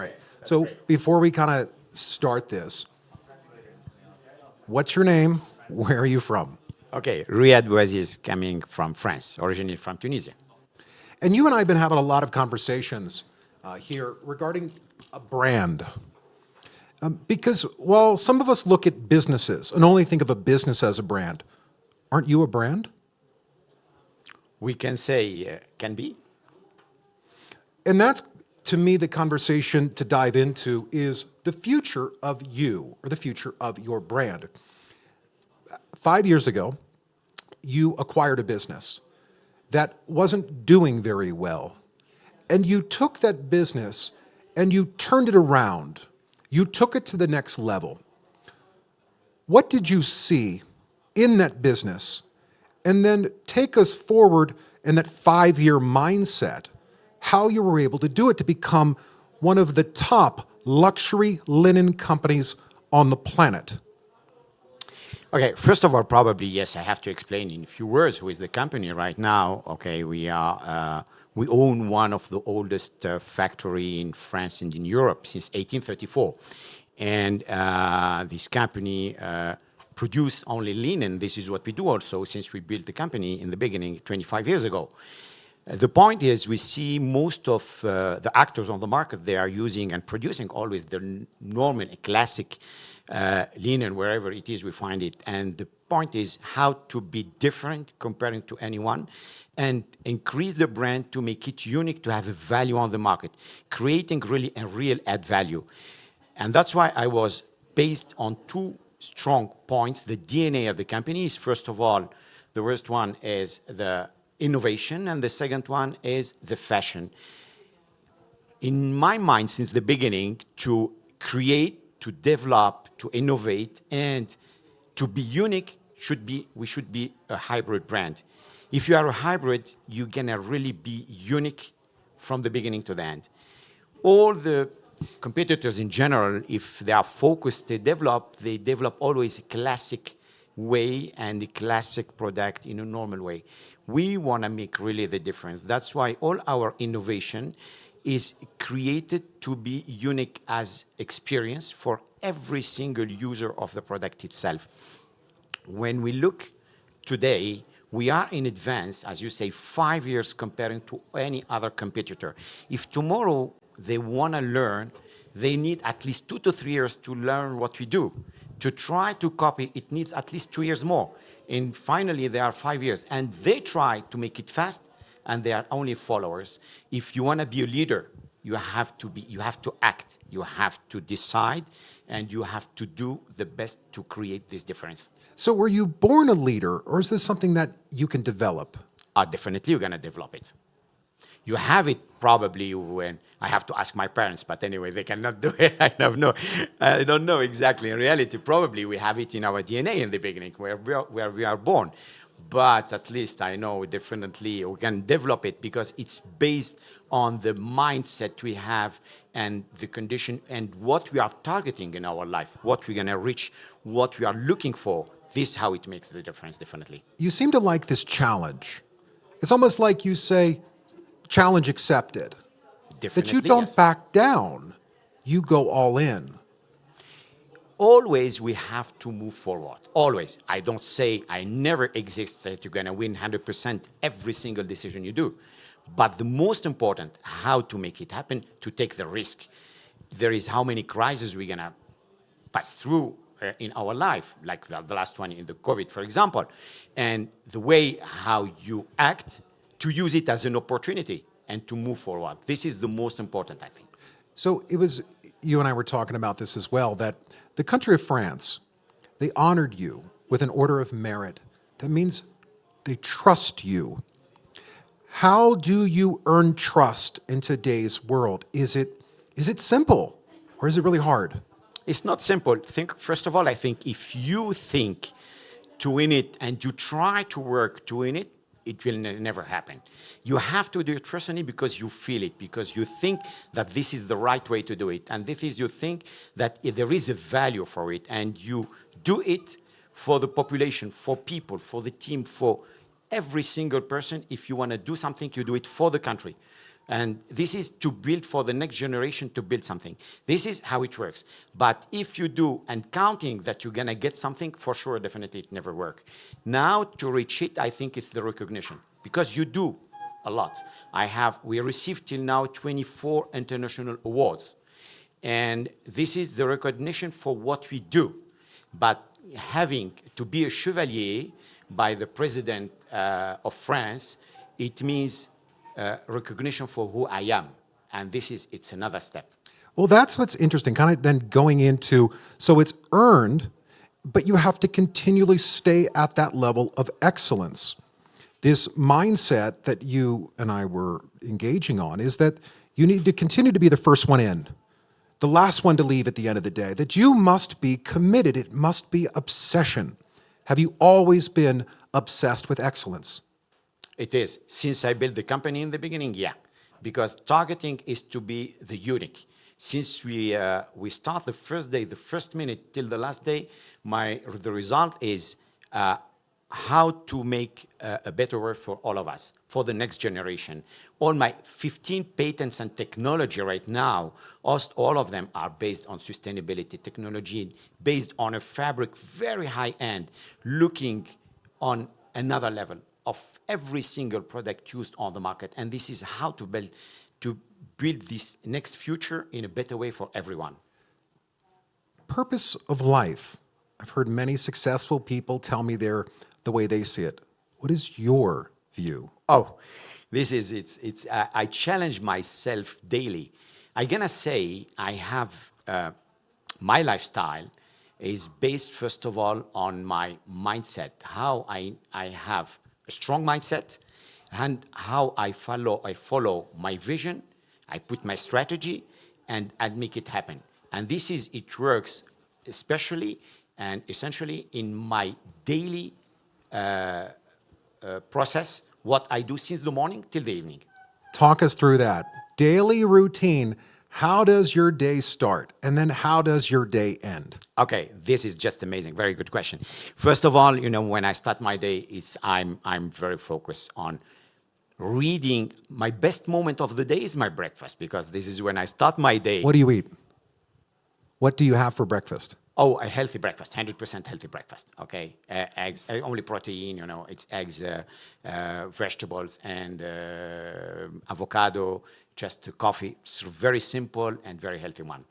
Right. So before we kind of start this, what's your name? Where are you from? Okay, Riadh Bouaziz coming from France, originally from Tunisia. And you and I have been having a lot of conversations here regarding a brand. Because while some of us look at businesses and only think of a business as a brand, aren't you a brand? We can say, can be. And that's, to me, the conversation to dive into is the future of you or the future of your brand. 5 years ago, you acquired a business that wasn't doing very well. And you took that business and you turned it around. You took it to the next level. What did you see in that business? And then take us forward in that 5-year mindset, how you were able to do it to become one of the top luxury linen companies on the planet. Okay, first of all, probably, yes, I have to explain in a few words who is the company right now. Okay, we own one of the oldest factory in France and in Europe since 1834. And this company produce only linen. This is what we do also since we built the company in the beginning 25 years ago. The point is we see most of the actors on the market, they are using and producing always the normal, classic linen, wherever it is we find it. And the point is how to be different comparing to anyone and increase the brand to make it unique, to have a value on the market, creating really a real add value. And that's why I was based on two strong points. The DNA of the company is, first of all, the first one is the innovation, and the second one is the fashion. In my mind, since the beginning, to create, to develop, to innovate, and to be unique, we should be a hybrid brand. If you are a hybrid, you're gonna really be unique from the beginning to the end. All the competitors in general, if they are focused, they develop always a classic way and a classic product in a normal way. We want to make really the difference. That's why all our innovation is created to be unique as experience for every single user of the product itself. When we look today, we are in advance, as you say, 5 years comparing to any other competitor. If tomorrow they want to learn, they need at least 2 to 3 years to learn what we do. To try to copy, it needs at least 2 years more. And finally, they are 5 years. And they try to make it fast, and they are only followers. If you want to be a leader, you have to act, you have to decide, and you have to do the best to create this difference. So were you born a leader, or is this something that you can develop? Definitely, you're going to develop it. You have it probably when I have to ask my parents, but anyway, they cannot do it. I don't know exactly. In reality, probably we have it in our DNA in the beginning, where we are born. But at least I know definitely we can develop it because it's based on the mindset we have and the condition and what we are targeting in our life, what we're going to reach, what we are looking for. This is how it makes the difference, definitely. You seem to like this challenge. It's almost like you say, challenge accepted. Definitely, that you don't yes. back down, you go all in. Always we have to move forward. Always. I don't say I never exist that you're going to win 100% every single decision you do. But the most important, how to make it happen, to take the risk. There is how many crises we're going to pass through in our life, like the last one in the COVID, for example. And the way how you act, to use it as an opportunity and to move forward. This is the most important, I think. So it was, you and I were talking about this as well, that the country of France, they honored you with an order of merit. That means they trust you. How do you earn trust in today's world? Is it simple or is it really hard? It's not simple. First of all, I think if you think to win it and you try to work to win it, it will never happen. You have to do it personally because you feel it, because you think that this is the right way to do it. And this is you think that there is a value for it. And you do it for the population, for people, for the team, for every single person. If you want to do something, you do it for the country. And this is to build for the next generation to build something. This is how it works. But if you do, and counting that you're gonna get something, for sure, definitely it never work. Now to reach it, I think it's the recognition, because you do a lot. We received till now 24 international awards. And this is the recognition for what we do. But having to be a chevalier by the president of France, it means recognition for who I am. And it's another step. Well, that's what's interesting, kind of then going into, so it's earned, but you have to continually stay at that level of excellence. This mindset that you and I were engaging on is that you need to continue to be the first one in, the last one to leave at the end of the day, that you must be committed. It must be obsession. Have you always been obsessed with excellence? It is. Since I built the company in the beginning, yeah. Because targeting is to be the unique. Since we start the first day, the first minute till the last day, the result is how to make a better world for all of us, for the next generation. All my 15 patents and technology right now, all of them are based on sustainability technology, based on a fabric very high end, looking on another level of every single product used on the market. And this is how to build this next future in a better way for everyone. Purpose of life. I've heard many successful people tell me the way they see it. What is your view? Oh, I challenge myself daily. I'm gonna say I have, my lifestyle is based first of all on my mindset, how I have a strong mindset, and how I follow my vision, I put my strategy, and make it happen. And it works especially and essentially in my daily process, what I do since the morning till the evening. Talk us through that. Daily routine. How does your day start? And then how does your day end? Okay, this is just amazing. Very good question. First of all, when I start my day, I'm very focused on reading. My best moment of the day is my breakfast, because this is when I start my day. What do you eat? What do you have for breakfast? Oh, a healthy breakfast, 100% healthy breakfast, okay? Eggs, only protein, it's eggs, vegetables, and avocado, just coffee. It's very simple and very healthy one.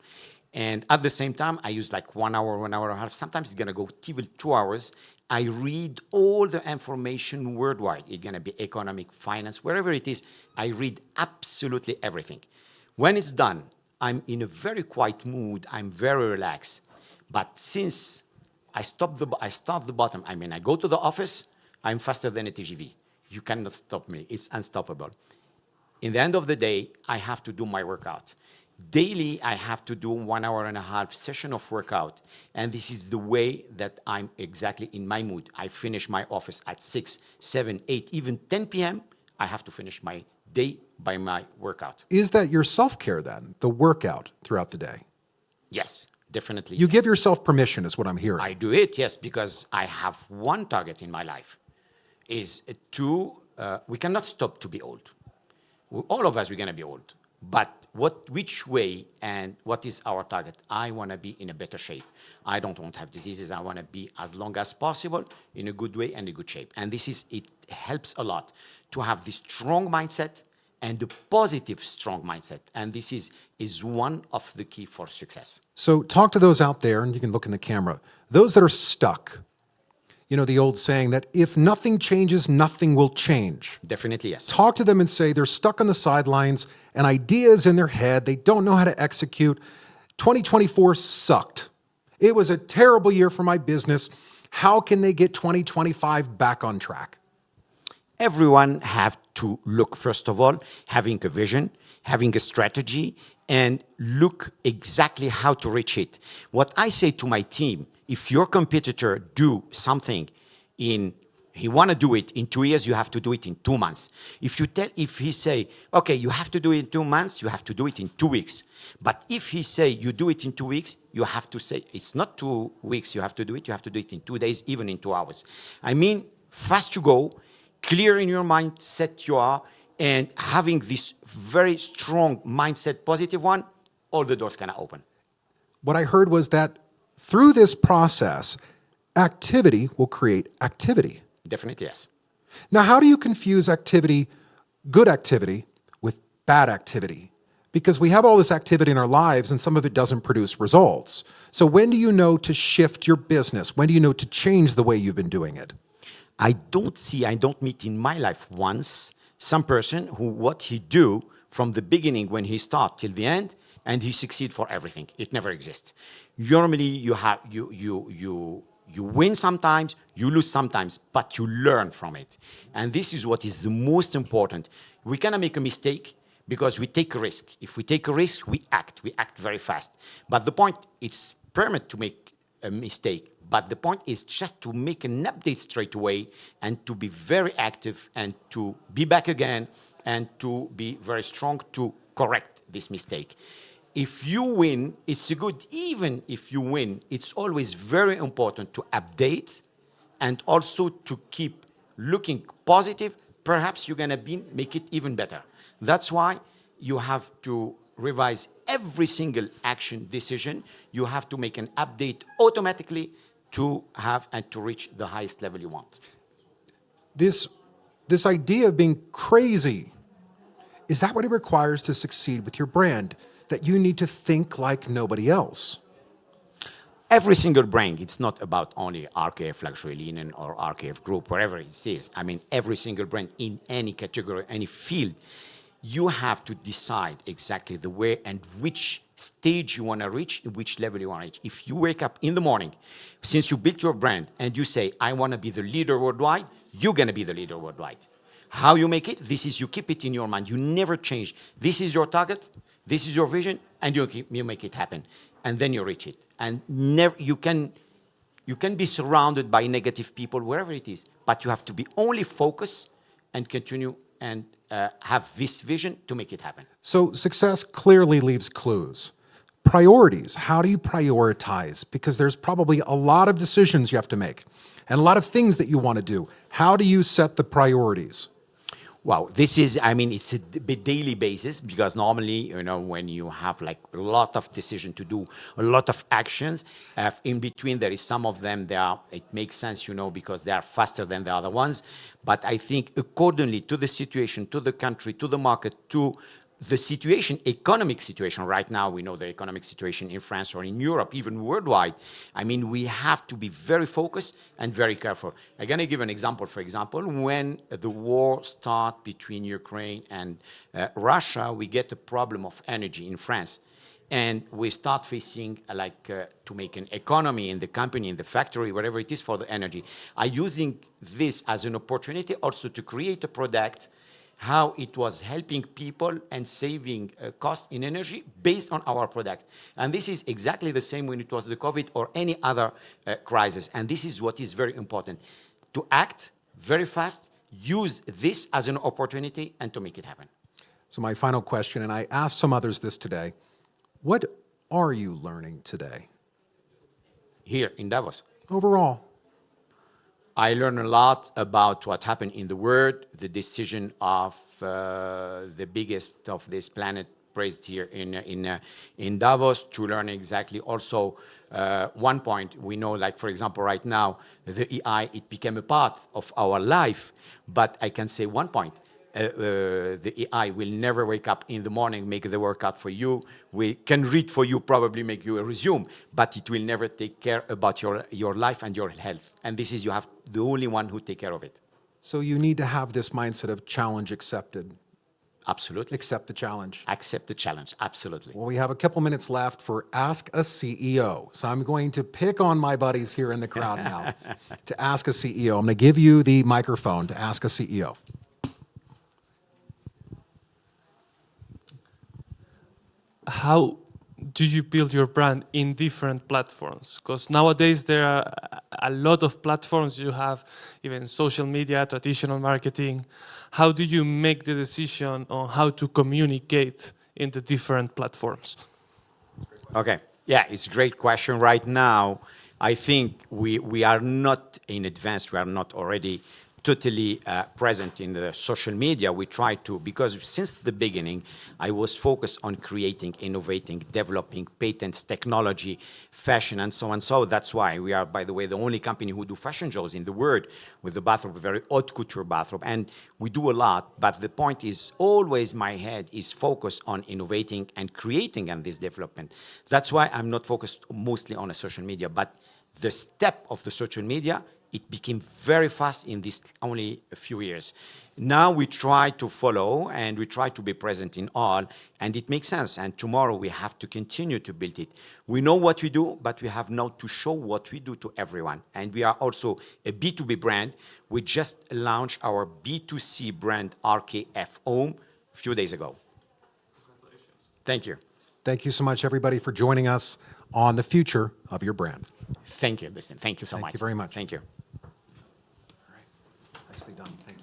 And at the same time, I use like 1 hour, 1 hour and a half. Sometimes it's gonna go even 2 hours. I read all the information worldwide. It's gonna be economic, finance, wherever it is. I read absolutely everything. When it's done, I'm in a very quiet mood. I'm very relaxed. But since I start the bottom, I go to the office, I'm faster than a TGV. You cannot stop me. It's unstoppable. In the end of the day, I have to do my workout. Daily, I have to do 1 hour and a half session of workout. And this is the way that I'm exactly in my mood. I finish my office at 6, 7, 8, even 10 p.m. I have to finish my day by my workout. Is that your self-care then, the workout throughout the day? Yes, definitely. You give yourself permission is what I'm hearing. I do it, yes, because I have one target in my life, is we cannot stop to be old. All of us, we're gonna be old. But which way and what is our target? I wanna be in a better shape. I don't want to have diseases. I wanna be as long as possible in a good way and a good shape. And it helps a lot to have this strong mindset and a positive, strong mindset. And this is one of the key for success. So talk to those out there, and you can look in the camera, those that are stuck. The old saying that if nothing changes, nothing will change. Definitely, yes. Talk to them and say they're stuck on the sidelines and ideas in their head. They don't know how to execute. 2024 sucked. It was a terrible year for my business. How can they get 2025 back on track? Everyone have to look, first of all, having a vision, having a strategy, and look exactly how to reach it. What I say to my team, if your competitor do something he want to do it in 2 years, you have to do it in 2 months. If he say, okay, you have to do it in 2 months, you have to do it in 2 weeks. But if he say you do it in 2 weeks, you have to say it's not 2 weeks you have to do it in 2 days, even in 2 hours. Fast to go, clear in your mindset you are, and having this very strong mindset, positive one, all the doors gonna open. What I heard was that through this process, activity will create activity. Definitely, yes. Now, how do you confuse activity, good activity, with bad activity? Because we have all this activity in our lives and some of it doesn't produce results. So when do you know to shift your business? When do you know to change the way you've been doing it? I don't meet in my life once some person who what he do from the beginning when he start till the end and he succeed for everything. It never exists. Normally you win sometimes, you lose sometimes, but you learn from it. And this is what is the most important. We cannot make a mistake because we take a risk. If we take a risk, we act very fast. But the point, it's permitted to make a mistake. But the point is just to make an update straight away and to be very active and to be back again and to be very strong to correct this mistake. If you win, it's good. Even if you win, it's always very important to update and also to keep looking positive. Perhaps you're going to make it even better. That's why you have to revise every single action decision. You have to make an update automatically to have and to reach the highest level you want. This idea of being crazy, is that what it requires to succeed with your brand? That you need to think like nobody else? Every single brand, it's not about only RKF Luxury Linen or RKF Group, wherever it is. I mean, every single brand in any category, any field, you have to decide exactly the way and which stage you want to reach, which level you want to reach. If you wake up in the morning, since you built your brand, and you say, I want to be the leader worldwide, you're going to be the leader worldwide. How you make it? This is you keep it in your mind. You never change. This is your target. This is your vision, and you make it happen. And then you reach it. And you can be surrounded by negative people, wherever it is, but you have to be only focused and continue and have this vision to make it happen. So success clearly leaves clues. Priorities, how do you prioritize? Because there's probably a lot of decisions you have to make and a lot of things that you want to do. How do you set the priorities? Wow, this is, I mean, it's a daily basis because normally, when you have like a lot of decision to do, a lot of actions, in between there is some of them, it makes sense, because they are faster than the other ones. But I think accordingly to the situation, to the country, to the market, to the situation, economic situation right now, we know the economic situation in France or in Europe, even worldwide. I mean, we have to be very focused and very careful. I'm going to give an example. For example, when the war started between Ukraine and Russia, we get a problem of energy in France. And we start facing to make an economy in the company, in the factory, wherever it is for the energy. I'm using this as an opportunity also to create a product how it was helping people and saving cost in energy based on our product. And this is exactly the same when it was the COVID or any other crisis. And this is what is very important, to act very fast, use this as an opportunity and to make it happen. So my final question, and I asked some others this today, what are you learning today? Here in Davos. Overall. I learned a lot about what happened in the world, the decision of the biggest of this planet praised here in Davos, to learn exactly also one point. We know, like, for example, right now, the AI, it became a part of our life. But I can say one point. The AI will never wake up in the morning, make the workout for you. We can read for you, probably make you a resume, but it will never take care about your life and your health. And this is, you have the only one who take care of it. So you need to have this mindset of challenge accepted. Absolutely. Accept the challenge. Accept the challenge, absolutely. Well, we have a couple minutes left for Ask a CEO. So I'm going to pick on my buddies here in the crowd now to ask a CEO. I'm going to give you the microphone to ask a CEO. How do you build your brand in different platforms? Because nowadays there are a lot of platforms. You have even social media, traditional marketing. How do you make the decision on how to communicate in the different platforms? Okay, yeah, it's a great question. Right now, I think we are not in advance, we are not already totally present in the social media. We try to, because since the beginning, I was focused on creating, innovating, developing patents, technology, fashion, and so on. So that's why we are, by the way, the only company who do fashion shows in the world with the bathrobe, very haute couture bathrobe. And we do a lot, but the point is always my head is focused on innovating and creating and this development. That's why I'm not focused mostly on a social media, but the step of the social media, it became very fast in this only a few years. Now we try to follow and we try to be present in all, and it makes sense. And tomorrow we have to continue to build it. We know what we do, but we have now to show what we do to everyone. And we are also a B2B brand. We just launched our B2C brand, RKF Home, a few days ago. Thank you. Thank you so much, everybody, for joining us on the future of your brand. Thank you, Dustin. Thank you so much. Thank you very much. Thank you. All right. Nicely done. Thank you.